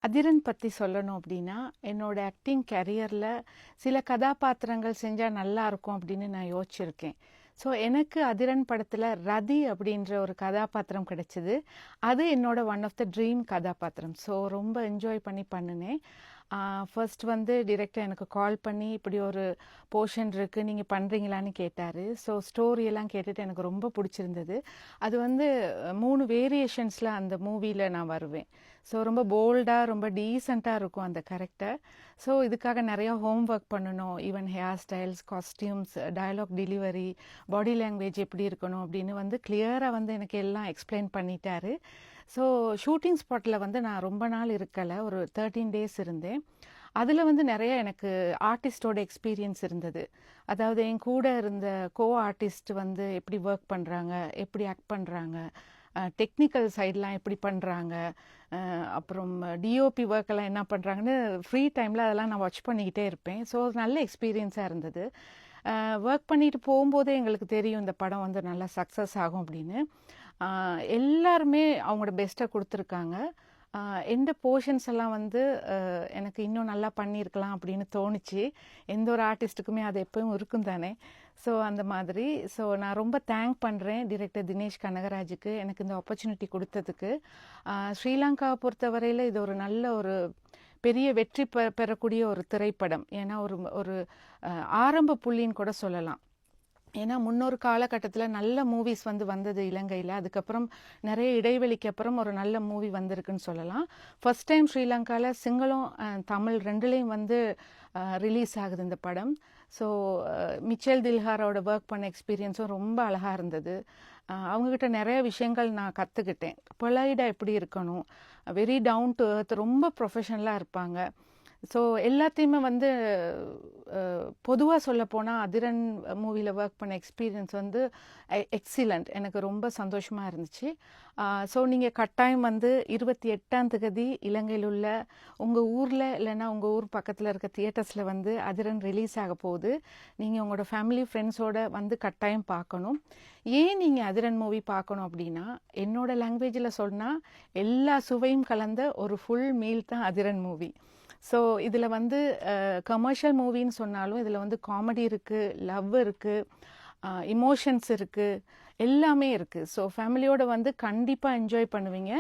அதிரன் பற்றி சொல்லணும் அப்படின்னா, என்னோட ஆக்டிங் கேரியரில் சில கதாபாத்திரங்கள் செஞ்சால் நல்லா இருக்கும் அப்படின்னு நான் யோசிச்சிருக்கேன். ஸோ எனக்கு அதிரன் படத்தில் ரதி அப்படின்ற ஒரு கதாபாத்திரம் கிடைச்சிது. அது என்னோட ஒன் ஆஃப் த ட்ரீம் கதாபாத்திரம். ஸோ ரொம்ப என்ஜாய் பண்ணி பண்ணினேன். ஃபர்ஸ்ட் வந்து டிரெக்டர் எனக்கு கால் பண்ணி இப்படி ஒரு போர்ஷன் இருக்குது, நீங்கள் பண்ணுறீங்களான்னு கேட்டார். ஸோ ஸ்டோரியெல்லாம் கேட்டுட்டு எனக்கு ரொம்ப பிடிச்சிருந்தது. அது வந்து 3 வேரியேஷன்ஸில் அந்த மூவியில் நான் வருவேன். ஸோ ரொம்ப போல்டாக ரொம்ப டீசெண்டாக இருக்கும் அந்த கேரக்டர். ஸோ இதுக்காக நிறையா ஹோம் ஒர்க் பண்ணணும். Even hair styles, costumes, dialogue delivery, body language எப்படி இருக்கணும் அப்படின்னு வந்து கிளியராக வந்து எனக்கு எல்லாம் எக்ஸ்பிளைன் பண்ணிட்டாரு. ஸோ ஷூட்டிங் ஸ்பாட்டில் வந்து நான் ரொம்ப நாள் இருக்கலை, ஒரு 13 days இருந்தேன். அதில் வந்து நிறைய எனக்கு ஆர்டிஸ்டோட எக்ஸ்பீரியன்ஸ் இருந்தது. அதாவது என் கூட இருந்த ஆர்டிஸ்ட் வந்து எப்படி ஒர்க் பண்ணுறாங்க, எப்படி ஆக்ட் பண்ணுறாங்க, டெக்னிக்கல் சைட்லாம் எப்படி பண்ணுறாங்க, அப்புறம் டிஓபி ஒர்க்கெல்லாம் என்ன பண்ணுறாங்கன்னு ஃப்ரீ டைமில் அதெல்லாம் நான் வாட்ச் பண்ணிக்கிட்டே இருப்பேன். ஸோ நல்ல எக்ஸ்பீரியன்ஸாக இருந்தது. ஒர்க் பண்ணிட்டு போகும்போதே எங்களுக்கு தெரியும் இந்த படம் வந்து நல்லா சக்ஸஸ் ஆகும் அப்படின்னு. எல்லாருமே அவங்களோட பெஸ்ட்டை கொடுத்துருக்காங்க. எந்த போர்ஷன்ஸ் எல்லாம் வந்து எனக்கு இன்னும் நல்லா பண்ணியிருக்கலாம் அப்படின்னு தோணுச்சு. எந்த ஒரு ஆர்டிஸ்ட்டுக்குமே அது எப்பவும் இருக்கும் தானே. ஸோ அந்த மாதிரி. ஸோ நான் ரொம்ப தேங்க் பண்ணுறேன் டிரெக்டர் தினேஷ் கனகராஜுக்கு எனக்கு இந்த ஆப்பர்ச்சுனிட்டி கொடுத்ததுக்கு. ஸ்ரீலங்காவை பொறுத்தவரையில் இது ஒரு நல்ல ஒரு பெரிய வெற்றி பெறக்கூடிய ஒரு திரைப்படம். ஏன்னா ஒரு ஆரம்ப புள்ளின்னு கூட சொல்லலாம். ஏன்னா முன்னொரு காலகட்டத்தில் நல்ல மூவிஸ் வந்து வந்தது இலங்கையில். அதுக்கப்புறம் நிறைய இடைவெளிக்கு அப்புறம் ஒரு நல்ல மூவி வந்திருக்குன்னு சொல்லலாம். ஃபர்ஸ்ட் டைம் ஸ்ரீலங்காவில் சிங்களம் தமிழ் ரெண்டுலேயும் வந்து ரிலீஸ் ஆகுது இந்த படம். ஸோ மிச்சல் தில்ஹாரோட ஒர்க் பண்ண எக்ஸ்பீரியன்ஸும் ரொம்ப அழகாக இருந்தது. அவங்கக்கிட்ட நிறைய விஷயங்கள் நான் கற்றுக்கிட்டேன். பொலைடாக எப்படி இருக்கணும், வெரி டவுன் டு எர்த், ரொம்ப ப்ரொஃபஷனலாக இருப்பாங்க. ஸோ எல்லாத்தையுமே வந்து பொதுவாக சொல்லப்போனால் அதிரன் மூவியில் ஒர்க் பண்ண எக்ஸ்பீரியன்ஸ் வந்து எக்ஸிலண்ட். எனக்கு ரொம்ப சந்தோஷமாக இருந்துச்சு. ஸோ நீங்கள் கட்டாயம் வந்து 28 இலங்கையில் உள்ள உங்கள் ஊரில் இல்லைன்னா உங்கள் ஊர் பக்கத்தில் இருக்க தியேட்டர்ஸில் வந்து அதிரன் ரிலீஸ் ஆக போகுது. நீங்கள் உங்களோட ஃபேமிலி ஃப்ரெண்ட்ஸோடு வந்து கட்டாயம் பார்க்கணும். ஏன் நீங்கள் அதிரன் மூவி பார்க்கணும் அப்படின்னா, என்னோட லாங்குவேஜில் சொன்னால் எல்லா சுவையும் கலந்த ஒரு ஃபுல் மீல் தான் அதிரன் மூவி. ஸோ இதில் வந்து கமர்ஷியல் மூவின்னு சொன்னாலும் இதில் வந்து காமெடி இருக்குது, லவ் இருக்குது, இமோஷன்ஸ் இருக்குது, எல்லாமே இருக்குது. ஸோ ஃபேமிலியோடு வந்து கண்டிப்பாக என்ஜாய் பண்ணுவீங்க.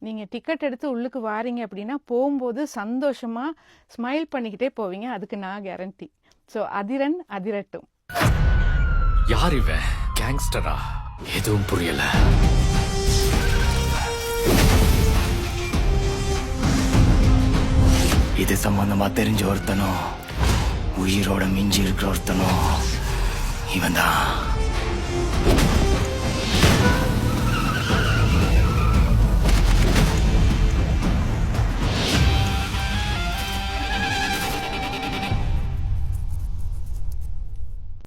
நீங்கள் டிக்கெட் எடுத்து உள்ளுக்கு வாரீங்க அப்படின்னா போகும்போது சந்தோஷமாக ஸ்மைல் பண்ணிக்கிட்டே போவீங்க. அதுக்கு நான் கேரண்டி. ஸோ அதிரன் அதிரட்டும். யார் இவன்? கேங்ஸ்டரா? எதுவும் புரியல. இது சம்பந்தமா தெரிஞ்ச ஒருத்தனும் உயிரோட மிஞ்சி இருக்கிற ஒருத்தனும் இவன் தான்.